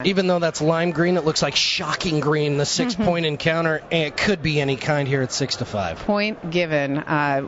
Even though that's lime green, it looks like shocking green, the 6-point encounter, and it could be any kind here at 6-5. Point Given,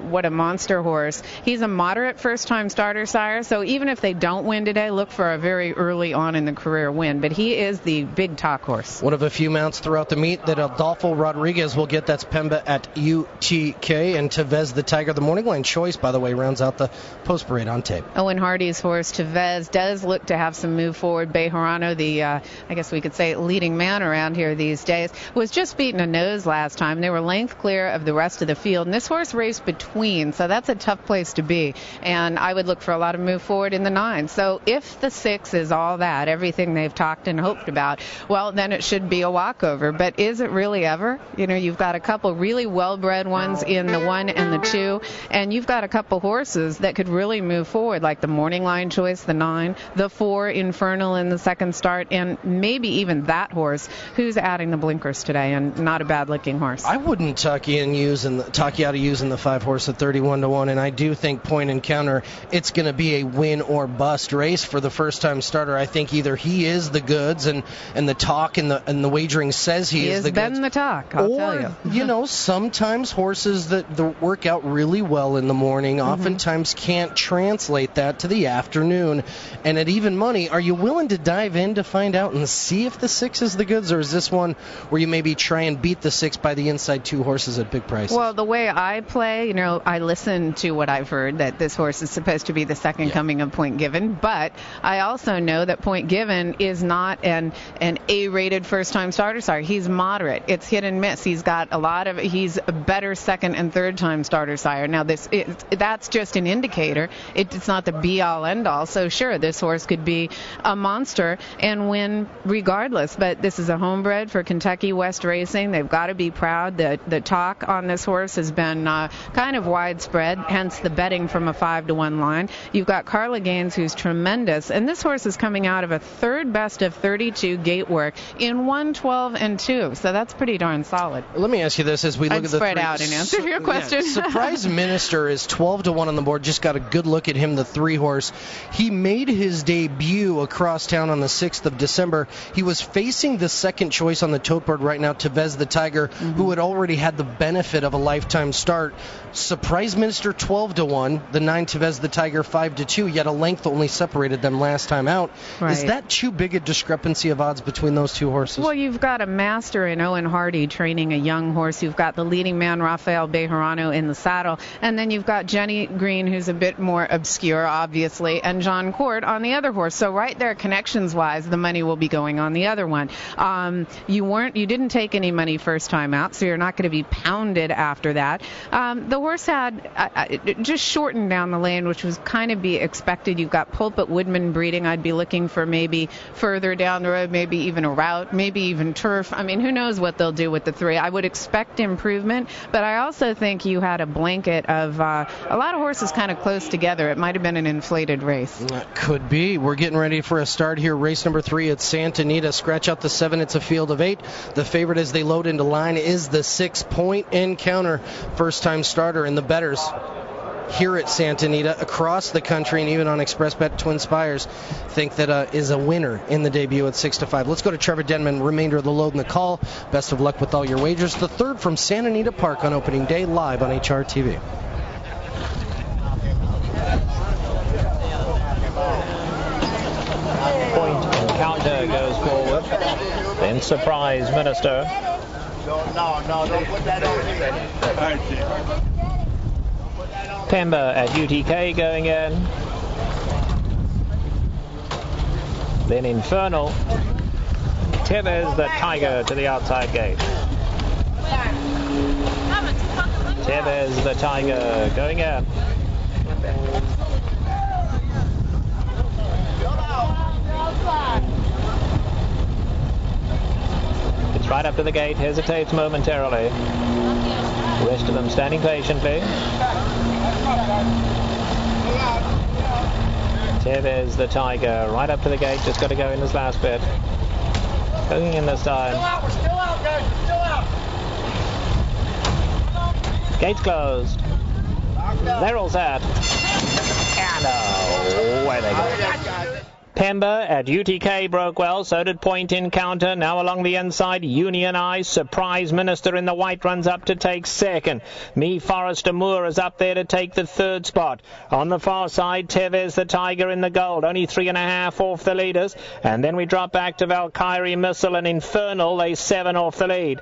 what a monster horse. He's a moderate first-time starter, sire, so even if they don't win today, look for a very early on in the career win, but he is the big talk horse. One of a few mounts throughout the meet that Adolfo Rodriguez will get. That's Pemba at UTK, and Tevez the Tiger, the morning line choice, by the way, rounds out the post-parade on tape. Owen Hardy's horse, Tevez, does look to have some move forward. Bejarano, the, I guess we could say, leading man around here these days, was just beating a nose last time. They were length clear of the rest of the field, and this horse raced between, so that's a tough place to be. And I would look for a lot of move forward in the 9. So if the 6 is all that, everything they've talked and hoped about, well, then it should be a walkover. But is it really ever? You know, you've got a couple really well-bred ones in the 1 and the 2, and you've got a couple horses that could really move forward, like the morning line choice, the 9, the 4, Infernal in the second start, and maybe even that horse who's adding the blinkers today, and not a bad-looking horse. I wouldn't talk you out of using the 5 horse at 31-1, and I do think Point Encounter, it's going to be a win or bust race for the first-time starter. I think either he is the goods, and the talk and the wagering says he is the goods. He has been the talk, I'll tell you. You know, sometimes horses that work out really well in the morning oftentimes can't translate that to the afternoon. And at even money, are you willing to dive in to find out and see if the 6 is the goods, or is this one where you maybe try and beat the 6 by the inside 2 horses at big prices? Well, the way I play, you know, I listen to what I've heard, that this horse is supposed to be the second coming of Point Given, but I also know that Point Given is not an A-rated first-time starter. Sorry, he's moderate. It's hit and miss. He's a better second and third-time starter, sire. Now, that's just an indicator. It's not the be-all, end-all. So, sure, this horse could be a monster and win regardless. But this is a homebred for Kentucky West Racing. They've got to be proud. The talk on this horse has been kind of widespread, hence the betting from a 5-1 line. You've got Carla Gaines, who's tremendous, and this horse is coming out of a third best of 32 gate work in 1:12-2. So that's pretty darn solid. Let me ask you this as we look at the spread out and answer your question. Yeah, Surprise Minister is 12-1 on the board. Just got a good look at him, the 3 horse. He made his debut across town on the 6th of December. He was facing the second choice on the tote board right now, Tevez the Tiger, who had already had the benefit of a lifetime start. Surprise Minister 12-1, the 9 Tevez the Tiger 5-2, yet a length only separated them last time out. Right. Is that too big a discrepancy of odds between those 2 horses? Well, you've got a master in Owen Hardy training a young horse. You've got the leading man, Rafael Bejarano, in the saddle. And then you've got Jenny Green, who's a bit more obscure, obviously, and John Court on the other horse. So right there, connections-wise, the money will be going on the other one. You didn't take any money first time out, so you're not going to be pounded after that. The horse had just shortened down the lane, which was kind of be expected. You've got Pulpit Woodman breeding. I'd be looking for maybe further down the road, maybe even a route, maybe even turf. I mean, who knows what they'll do with the 3. I would expect improvement, but I also think you had a blanket of a lot of horses kind of close together. It might have been an inflated race. That could be. We're getting ready for a start here. Race number 3 at Santa Anita. Scratch out the 7. It's a field of 8. The favorite as they load into line is the 6 Point Encounter, first-time starter, and the bettors here at Santa Anita, across the country, and even on ExpressBet Twin Spires, think that is a winner in the debut at 6-5. Let's go to Trevor Denman, remainder of the load and the call. Best of luck with all your wagers. The 3rd from Santa Anita Park on opening day, live on HRTV. Point Encounter goes forward. Then Surprise Minister. No, don't put that on. Pemba at UTK going in. Then Infernal. Tevez the Tiger to the outside gate. Tevez the Tiger going in. It's right up to the gate, hesitates momentarily. The rest of them standing patiently. Tevez the Tiger right up to the gate, just got to go in this last bit. Going in this time. Still out, guys, still out. Gates closed. They're all set. And away they go. Pember at UTK broke well, so did Point Encounter. Now along the inside, Union Eyes, Surprise Minister in the white runs up to take second. Me Forrester Moore is up there to take the third spot. On the far side, Tevez the Tiger in the gold, only 3.5 off the leaders. And then we drop back to Valkyrie Missile and Infernal, they 7 off the lead.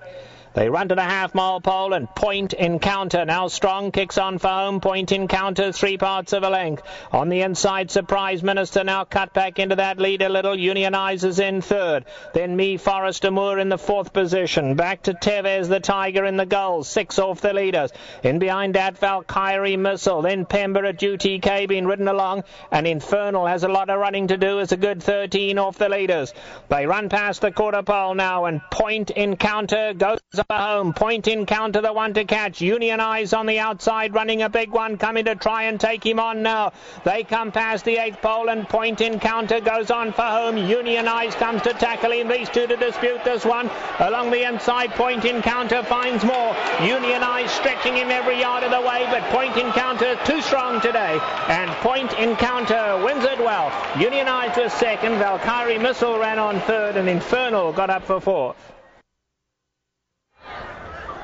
They run to the half-mile pole, and Point Encounter now strong, kicks on for home. Point Encounter 3 parts of a length. On the inside, Surprise Minister now cut back into that lead a little. Union Eyes is in third. Then Me Forrester Moore in the 4th position. Back to Tevez the Tiger in the goal, 6 off the leaders. In behind that, Valkyrie Missile. Then Pember at UTK being ridden along, and Infernal has a lot of running to do. It's a good 13 off the leaders. They run past the quarter pole now, and Point Encounter goes for home. Point Encounter the one to catch. Union Eyes on the outside running a big one, coming to try and take him on now. They come past the 8th pole, and Point Encounter goes on for home. Union Eyes comes to tackle him. These two to dispute this one. Along the inside, Point Encounter finds more. Union Eyes stretching him every yard of the way, but Point Encounter too strong today, and Point Encounter wins it well. Union Eyes was second. Valkyrie Missile ran on third, and Infernal got up for fourth.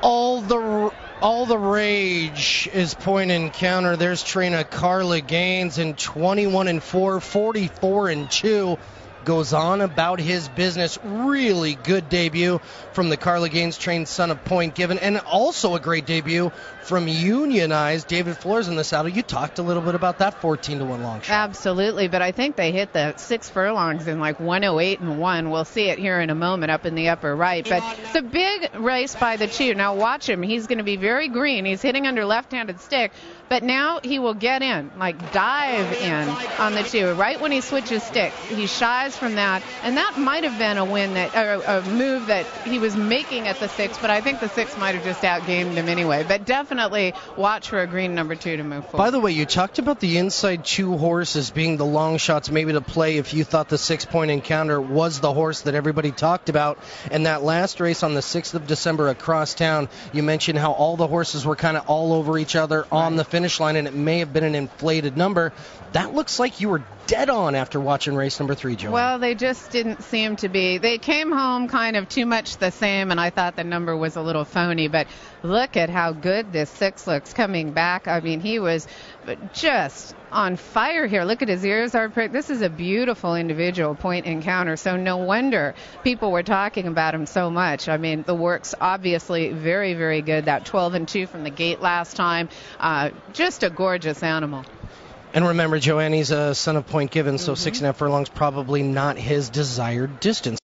All the rage is Point Encounter. There's trainer Carla Gaines in 21-4, 44-2. Goes on about his business. Really good debut from the Carla Gaines trained son of Point Given, and also a great debut from Union Eyes. David Flores in the saddle. You talked a little bit about that 14-1 long shot. Absolutely, but I think they hit the 6 furlongs in like 1:08.1. We'll see it here in a moment up in the upper right. But it's a big race by the two. Now watch him. He's going to be very green. He's hitting under left-handed stick, but now he will get in, like dive in on the two. Right when he switches stick, he shies from that, and that might have been a win that, or a move that he was making at the 6, but I think the 6 might have just outgamed him anyway. But definitely watch for a green number 2 to move forward. By the way, you talked about the inside 2 horses being the long shots maybe to play if you thought the 6-Point Encounter was the horse that everybody talked about. And that last race on the 6th of December across town, you mentioned how all the horses were kind of all over each other on the finish line, and it may have been an inflated number. That looks like you were dead on after watching race number 3, Joanne. Well, they just didn't seem to be. They came home kind of too much the same, and I thought the number was a little phony. But look at how good this 6 looks coming back. I mean, he was just on fire here. Look at his ears are pretty. This is a beautiful individual, Point Encounter. So no wonder people were talking about him so much. I mean, the work's obviously very, very good. That 12-2 from the gate last time. Just a gorgeous animal. And remember, Joanne, he's a son of Point Given, so 6.5 furlongs probably not his desired distance.